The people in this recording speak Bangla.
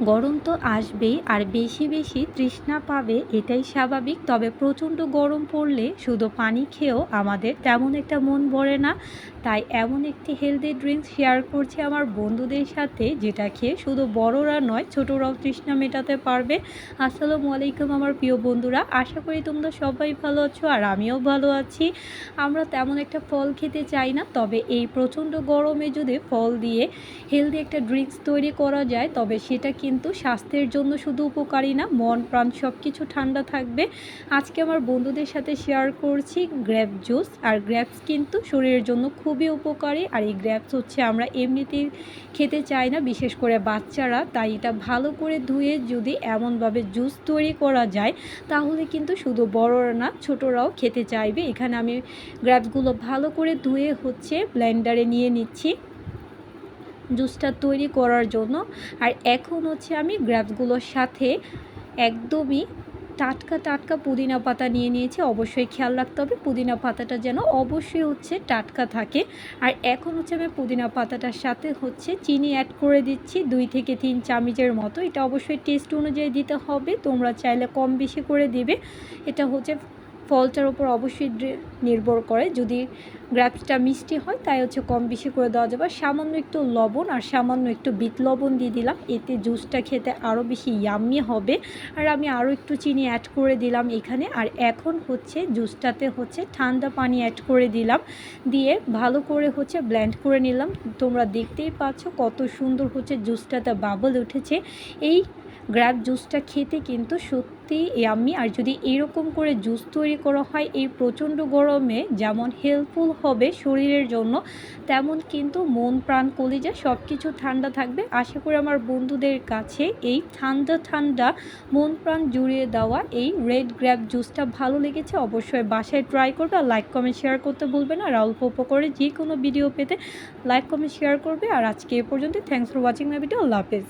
গরম তো আসবেই আর বেশি বেশি তৃষ্ণা পাবে এটাই স্বাভাবিক। তবে প্রচণ্ড গরম পড়লে শুধু পানি খেয়েও আমাদের তেমন একটা মন ভরে না। তাই এমন একটি হেলদি ড্রিঙ্কস শেয়ার করছি আমার বন্ধুদের সাথে, যেটা খেয়ে শুধু বড়রা নয় ছোটরাও তৃষ্ণা মেটাতে পারবে। আসসালামু আলাইকুম আমার প্রিয় বন্ধুরা, আশা করি তোমরা সবাই ভালো আছো আর আমিও ভালো আছি। আমরা তেমন একটা ফল খেতে চাই না, তবে এই প্রচণ্ড গরমে যদি ফল দিয়ে হেলদি একটা ড্রিঙ্কস তৈরি করা যায় তবে সেটা কিন্তু স্বাস্থ্যের জন্য শুধু উপকারী না, মন প্রাণ সব কিছু ঠান্ডা থাকবে। আজকে আমার বন্ধুদের সাথে শেয়ার করছি গ্রেপ জুস। আর গ্রেপস কিন্তু শরীরের জন্য খুবই উপকারী। আর এই গ্রেপস হচ্ছে আমরা এমনিতেই খেতে চাই না, বিশেষ করে বাচ্চারা। তাই এটা ভালো করে ধুয়ে যদি এমনভাবে জুস তৈরি করা যায় তাহলে কিন্তু শুধু বড়রা না ছোটরাও খেতে চাইবে। এখানে আমি গ্রেপসগুলো ভালো করে ধুয়ে হচ্ছে ব্লেন্ডারে নিয়ে নিচ্ছি জুসটা তৈরি করার জন্য। আর এখন হচ্ছে আমি গ্রেপসগুলোর সাথে একদমই টাটকা টাটকা পুদিনা পাতা নিয়ে নিয়েছি। অবশ্যই খেয়াল রাখতে হবে পুদিনা পাতাটা যেন অবশ্যই হচ্ছে টাটকা থাকে। আর এখন হচ্ছে আমি পুদিনা পাতাটার সাথে হচ্ছে চিনি অ্যাড করে দিচ্ছি 2 থেকে 3 চামচের মতো। এটা অবশ্যই টেস্ট অনুযায়ী দিতে হবে, তোমরা চাইলে কম বেশি করে দিবে। এটা হচ্ছে ফলটার উপর অবশ্যই নির্ভর করে, যদি গ্রেপসটা মিষ্টি হয় তাই হচ্ছে কম বেশি করে দেওয়া যাবে। সামান্য একটু লবণ আর সামান্য একটু বিট লবণ দিয়ে দিলাম, এতে জুসটা খেতে আরও বেশি ইয়াম্মি হবে। আর আমি আরও একটু চিনি অ্যাড করে দিলাম এখানে। আর এখন হচ্ছে জুসটাতে হচ্ছে ঠান্ডা পানি অ্যাড করে দিলাম, দিয়ে ভালো করে হচ্ছে ব্লেন্ড করে নিলাম। তোমরা দেখতেই পাচ্ছ কত সুন্দর হচ্ছে জুসটাতে বাবল উঠেছে। এই গ্রেপ জুসটা খেতে কিন্তু সত্যি ইয়াম্মি। আর যদি এরকম করে জুস তৈরি করা হয় এই প্রচণ্ড গরমে, যেমন হেল্পফুল হবে শরীরের জন্য, তেমন কিন্তু মন প্রাণ কলিজা সব কিছু ঠান্ডা থাকবে। আশা করি আমার বন্ধুদের কাছে এই ঠান্ডা ঠান্ডা মন প্রাণ জুড়িয়ে দেওয়া এই রেড গ্রেপ জুসটা ভালো লেগেছে। অবশ্যই বাসায় ট্রাই করবে আর লাইক কমেন্ট শেয়ার করতে ভুলবে না। আর অল্প উপকারে যে কোনো ভিডিও পেতে লাইক কমেন্ট শেয়ার করবে। আর আজকে এ পর্যন্ত, thanks for watching my video. আল্লাহ হাফেজ।